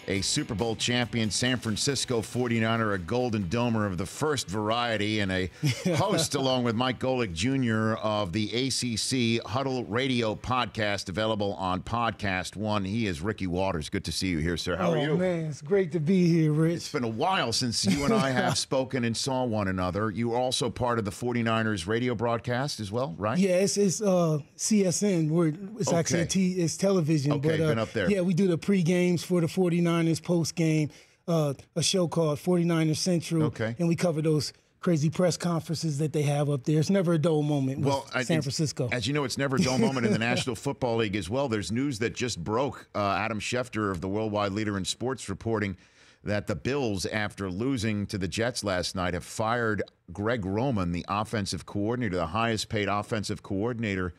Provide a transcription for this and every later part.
a Super Bowl champion San Francisco 49er, a Golden Domer of the first variety, and a host along with Mike Golick Jr. of the ACC Huddle Radio podcast, available on Podcast One. He is Ricky Waters. Good to see you here, sir. How are you? Oh, man, it's great to be here, Rich. It's been a while since you and I have spoken and saw one another. You were also part of the 49ers radio broadcast as well, right? Yeah, it's CSN. It's actually it's television. Okay, but, been up there. Yeah, we do the pre-games for the 49ers, post-game, a show called 49ers Central. Okay. And we cover those crazy press conferences that they have up there. It's never a dull moment with San Francisco. As you know, it's never a dull moment in the National Football League as well. There's news that just broke. Adam Schefter of the Worldwide Leader in Sports reporting that the Bills, after losing to the Jets last night, have fired Greg Roman, the offensive coordinator, the highest paid offensive coordinator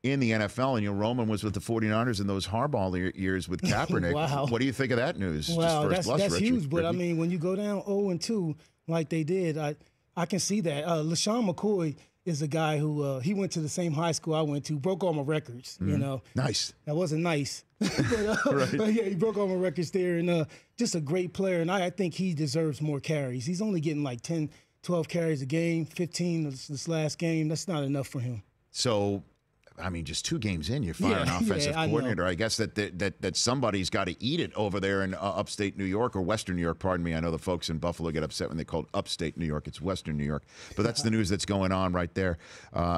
in the NFL. And Roman was with the 49ers in those Harbaugh years with Kaepernick. Wow. What do you think of that news? Wow, that's Richie, huge. But, I mean, when you go down 0-2 like they did, I can see that. LaShawn McCoy is a guy who he went to the same high school I went to, broke all my records, you know. Nice. That wasn't nice. But yeah, he broke all my records there, and just a great player. And I think he deserves more carries. He's only getting like 10, 12 carries a game, 15 this last game. That's not enough for him. So, I mean, just 2 games in, you fire an offensive coordinator. I guess that somebody's got to eat it over there in upstate New York, or Western New York, pardon me. I know the folks in Buffalo get upset when they call it upstate New York. It's Western New York. But that's the news that's going on right there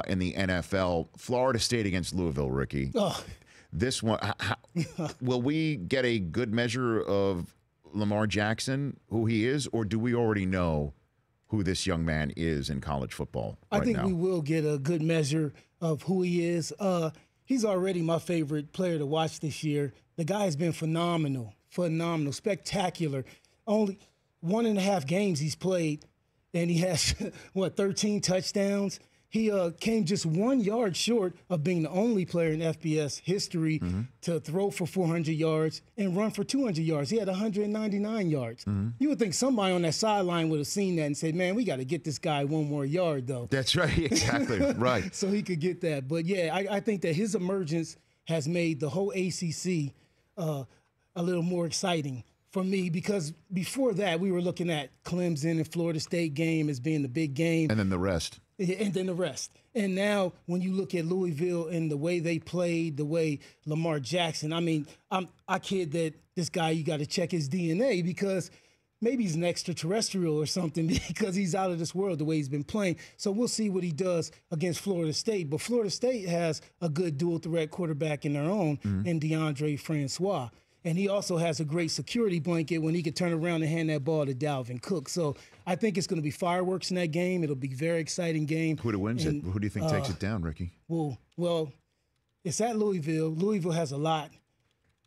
in the NFL. Florida State against Louisville, Ricky. Oh. This one, will we get a good measure of Lamar Jackson, who he is, or do we already know who this young man is in college football right now? I think we will get a good measure of who he is. He's already my favorite player to watch this year. The guy has been phenomenal, spectacular. Only 1.5 games he's played, and he has, 13 touchdowns? He came just 1 yard short of being the only player in FBS history to throw for 400 yards and run for 200 yards. He had 199 yards. You would think somebody on that sideline would have seen that and said, man, we got to get this guy 1 more yard, though. That's right. Exactly. Right. So he could get that. But, yeah, I think that his emergence has made the whole ACC a little more exciting for me, because before that we were looking at Clemson and Florida State game as being the big game. And then the rest. And then the rest. And now when you look at Louisville and the way they played, the way Lamar Jackson, I mean, I kid that this guy, you got to check his DNA, because maybe he's an extraterrestrial or something, because he's out of this world the way he's been playing. So we'll see what he does against Florida State. But Florida State has a good dual threat quarterback in their own in DeAndre Francois. And he also has a great security blanket when he can turn around and hand that ball to Dalvin Cook. So I think it's going to be fireworks in that game. It'll be a very exciting game. Who wins it? Who do you think takes it down, Ricky? Well, it's at Louisville. Louisville has a lot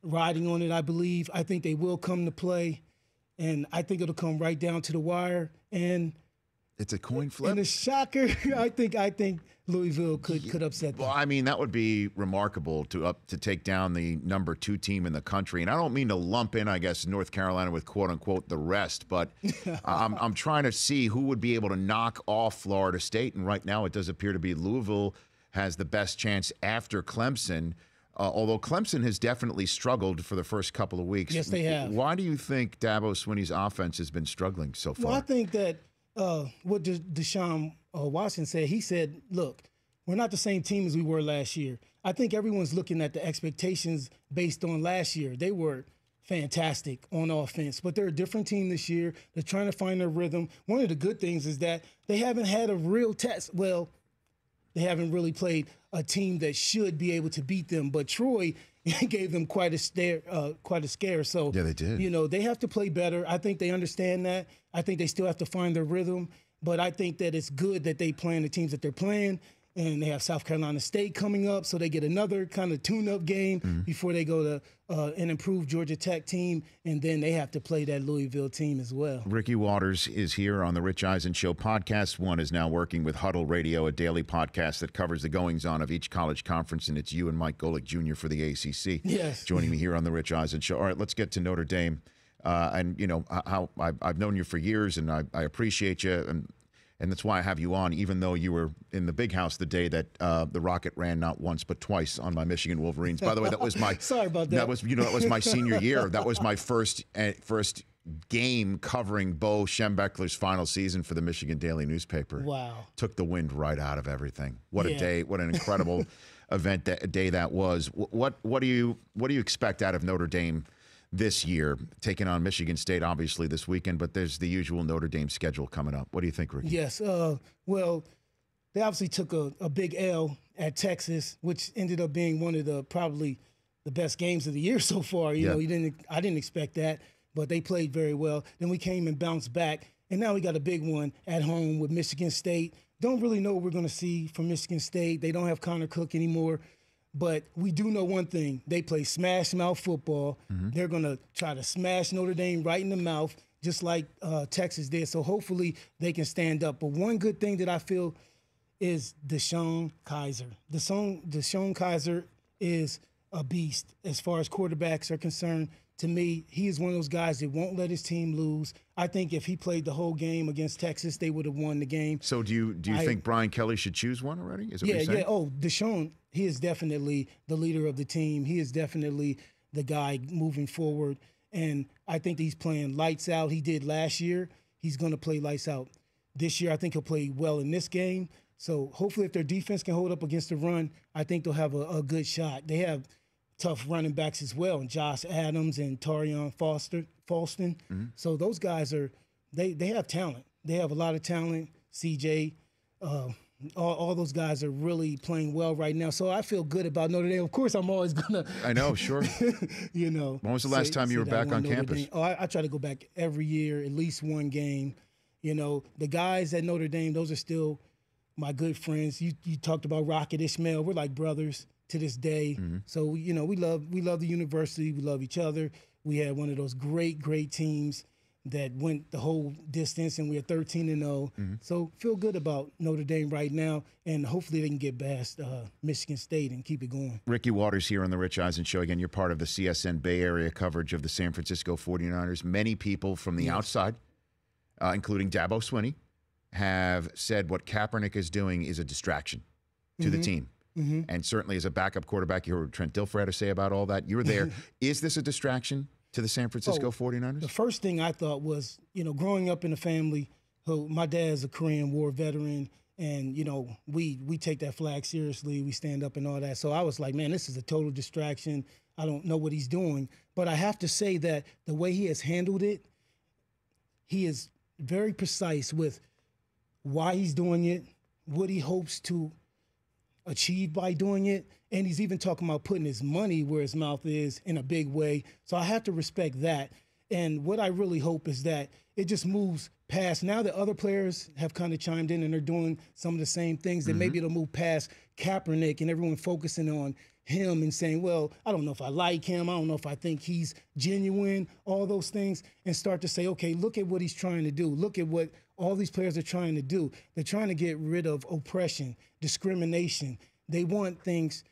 riding on it, I believe. I think they will come to play, and I think it'll come right down to the wire. And it's a coin flip. And a shocker, I think Louisville could upset them. Well, I mean, that would be remarkable to take down the number 2 team in the country. And I don't mean to lump in, I guess, North Carolina with quote unquote the rest, but I'm trying to see who would be able to knock off Florida State. And right now, it does appear to be Louisville has the best chance after Clemson. Although Clemson has definitely struggled for the first couple of weeks. Yes, they have. Why do you think Dabo Swinney's offense has been struggling so far? Well, I think that what Deshaun Watson said, he said, look, we're not the same team as we were last year. I think everyone's looking at the expectations based on last year. They were fantastic on offense, but they're a different team this year. They're trying to find their rhythm. One of the good things is that they haven't had a real test. Well, they haven't really played a team that should be able to beat them, but Troy gave them quite a scare. So yeah, they did. You know, they have to play better. I think they understand that. I think they still have to find their rhythm, but I think that it's good that they playing the teams that they're playing. And they have South Carolina State coming up, so they get another kind of tune-up game before they go to an improved Georgia Tech team, and then they have to play that Louisville team as well. Ricky Waters is here on the Rich Eisen Show. Podcast One is now working with Huddle Radio, a daily podcast that covers the goings-on of each college conference, and it's you and Mike Golick Jr. for the ACC. Yes. Joining me here on the Rich Eisen Show. All right, let's get to Notre Dame. And, you know, how I've known you for years, and I appreciate you, And that's why I have you on, even though you were in the big house the day that the Rocket ran not once but twice on my Michigan Wolverines. By the way, that was my sorry about that. That was my senior year. That was my first game covering Bo Schembechler's final season for the Michigan Daily newspaper. Wow. Took the wind right out of everything. What a Yeah. day! What an incredible day that was. What do you expect out of Notre Dame this year, taking on Michigan State obviously this weekend, but there's the usual Notre Dame schedule coming up. What do you think, Ricky? Yes. Well, they obviously took a big L at Texas, which ended up being one of the probably the best games of the year so far. You know, I didn't expect that, but they played very well. Then we came and bounced back, and now we got a big one at home with Michigan State. Don't really know what we're going to see from Michigan State. They don't have Connor Cook anymore. But we do know one thing. They play smash-mouth football. They're going to try to smash Notre Dame right in the mouth, just like Texas did. So hopefully they can stand up. But one good thing that I feel is Deshaun Kaiser. Deshaun Kaiser is a beast as far as quarterbacks are concerned. To me, he is one of those guys that won't let his team lose. I think if he played the whole game against Texas, they would have won the game. So do you think Brian Kelly should choose one already? Is that what you're saying? Yeah. Oh, Deshaun, he is definitely the leader of the team. He is definitely the guy moving forward. And I think he's playing lights out. He did last year. He's going to play lights out this year. I think he'll play well in this game. So hopefully if their defense can hold up against the run, I think they'll have a good shot. They have tough running backs as well, and Josh Adams and Tarion Falston. So those guys they have talent. They have a lot of talent. CJ, all those guys are really playing well right now. So I feel good about Notre Dame. Of course, I'm always gonna. I know, sure. You know. When was the last time you were back on campus? Dame. Oh, I try to go back every year, at least one game. You know, the guys at Notre Dame, those are still my good friends. You talked about Rocket Ishmael. We're like brothers to this day. So, you know, we love the university. We love each other. We had one of those great teams that went the whole distance, and we're 13-0. So feel good about Notre Dame right now, and hopefully they can get past Michigan State and keep it going. Ricky Waters here on the Rich Eisen Show. Again, you're part of the CSN Bay Area coverage of the San Francisco 49ers. Many people from the outside, including Dabo Swinney, have said what Kaepernick is doing is a distraction to the team. And certainly as a backup quarterback, you heard Trent Dilfer had to say about all that. You were there. Is this a distraction to the San Francisco 49ers? The first thing I thought was, you know, growing up in a family, my dad's a Korean War veteran, and, you know, we take that flag seriously. We stand up and all that. So I was like, man, this is a total distraction. I don't know what he's doing. But I have to say that the way he has handled it, he is very precise with why he's doing it, what he hopes to achieve by doing it, and he's even talking about putting his money where his mouth is in a big way. So I have to respect that. And what I really hope is that it just moves past. Now that other players have kind of chimed in and are doing some of the same things, that maybe it'll move past Kaepernick and everyone focusing on him and saying, well, I don't know if I like him. I don't know if I think he's genuine, all those things, and start to say, okay, look at what he's trying to do. Look at what all these players are trying to do. They're trying to get rid of oppression, discrimination. They want things.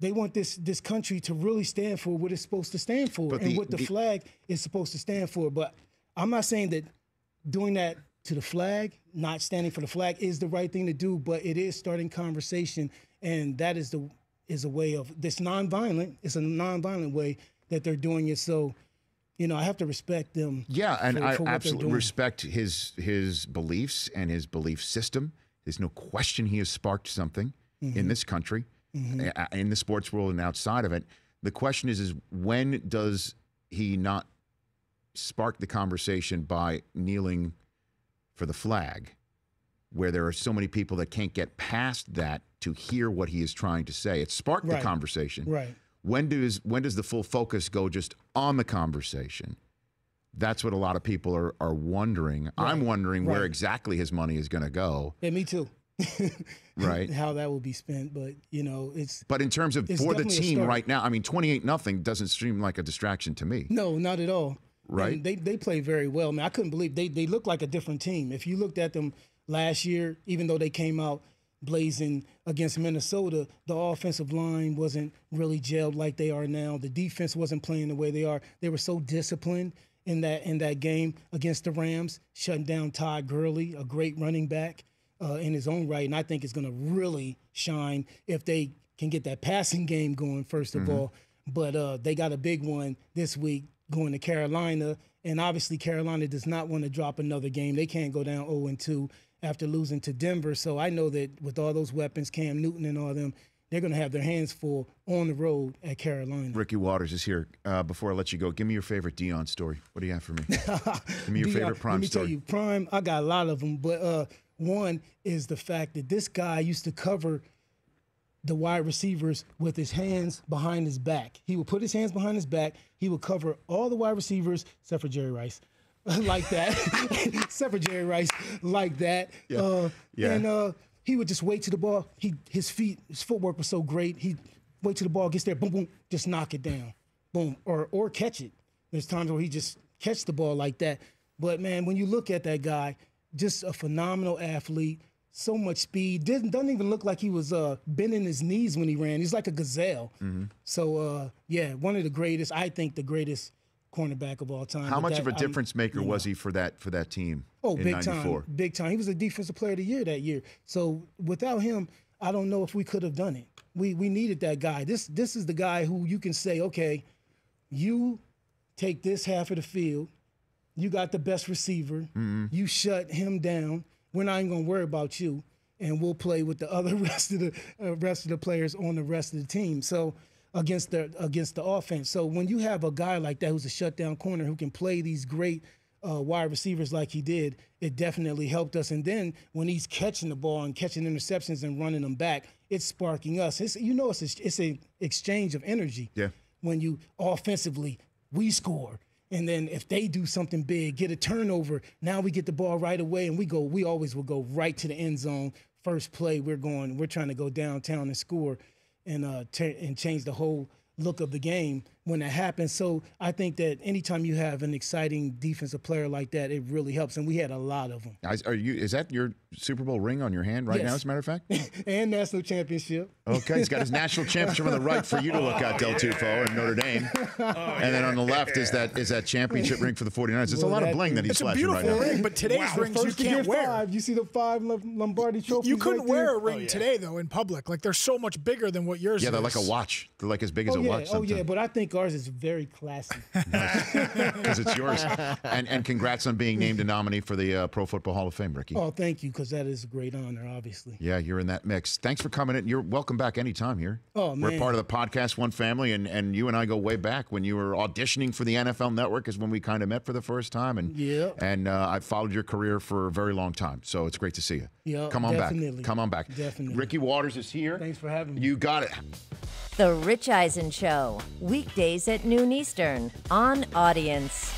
They want this country to really stand for what it's supposed to stand for, what the flag is supposed to stand for. But I'm not saying that doing that to the flag, not standing for the flag, is the right thing to do. But it is starting conversation, and that is a way of this nonviolent. It's a nonviolent way that they're doing it. So, you know, I have to respect them. Yeah, and for I what absolutely respect his beliefs and his belief system. There's no question he has sparked something in this country, in the sports world and outside of it. The question is when does he not spark the conversation by kneeling for the flag, where there are so many people that can't get past that to hear what he is trying to say? It sparked the conversation. Right. When does the full focus go just on the conversation? That's what a lot of people are wondering. Right. I'm wondering where exactly his money is going to go. Yeah, me too. Right. How that will be spent, but you know, But in terms of for the team right now, I mean, 28-0 doesn't seem like a distraction to me. No, not at all. Right. And they play very well. I mean, I couldn't believe they look like a different team. If you looked at them last year, even though they came out blazing against Minnesota, the offensive line wasn't really gelled like they are now. The defense wasn't playing the way they are. They were so disciplined, in that game against the Rams, shutting down Todd Gurley, a great running back in his own right. And I think it's going to really shine if they can get that passing game going, first of all. But they got a big one this week going to Carolina. And obviously Carolina does not want to drop another game. They can't go down 0-2 after losing to Denver. So I know that with all those weapons, Cam Newton and all them, they're going to have their hands full on the road at Carolina. Ricky Waters is here. Before I let you go, give me your favorite Deion story. What do you have for me? Give me your favorite Prime story. Let me tell you, Prime, I got a lot of them. But one is the fact that this guy used to cover the wide receivers with his hands behind his back. He would put his hands behind his back. He would cover all the wide receivers, except for Jerry Rice, like that. Except for Jerry Rice, like that. And he would just wait till the ball. His footwork was so great. He'd wait till the ball gets there, boom, boom, just knock it down, boom, or catch it. There's times where he just catch the ball like that. But man, when you look at that guy, just a phenomenal athlete. So much speed. Doesn't even look like he was bending his knees when he ran. He's like a gazelle. So, one of the greatest, I think the greatest cornerback of all time. How much of a difference maker was he for that team in big 94? Time. Big time. He was a defensive player of the year that year. So without him, I don't know if we could have done it. We needed that guy. This is the guy who you can say, okay, you take this half of the field. You got the best receiver. You shut him down. We're not even going to worry about you, and we'll play with the other rest of the players on the rest of the team. So against the offense. So when you have a guy like that who's a shutdown corner who can play these great wide receivers like he did, it definitely helped us. And then when he's catching the ball and catching interceptions and running them back, it's sparking us. It's an exchange of energy. Yeah. When you offensively, we score. And then if they do something big, get a turnover, now we get the ball right away, and we always will go right to the end zone. First play, we're trying to go downtown and score and change the whole look of the game when that happens. So I think that anytime you have an exciting defensive player like that, it really helps, and we had a lot of them. Is that your Super Bowl ring on your hand right now, as a matter of fact? And national championship. Okay, he's got his national championship on the right for you to look at, Del Tufo and Notre Dame. And then on the left is that championship ring for the 49ers. It's a lot of bling that he's flashing right now. It's a beautiful ring, but today's rings you can't wear. 5. You see the 5 Lombardi trophies. You couldn't wear a ring today, though, in public. Like, they're so much bigger than what yours is. Yeah, they're like a watch. They're like as big as a watch sometimes. Oh, yeah, but I think ours is very classy. Because it's yours. And congrats on being named a nominee for the Pro Football Hall of Fame, Ricky. Oh, thank you, because that is a great honor, obviously. Yeah, you're in that mix. Thanks for coming in. You're welcome back anytime here. Oh, man. We're part of the podcast One Family, and you and I go way back. When you were auditioning for the NFL Network is when we kind of met for the first time. And I've followed your career for a very long time, so it's great to see you. Yeah, Come on definitely. back. Come on back. Definitely. Ricky Waters is here. Thanks for having me. You got it. The Rich Eisen Show, weekdays at noon Eastern on Audience.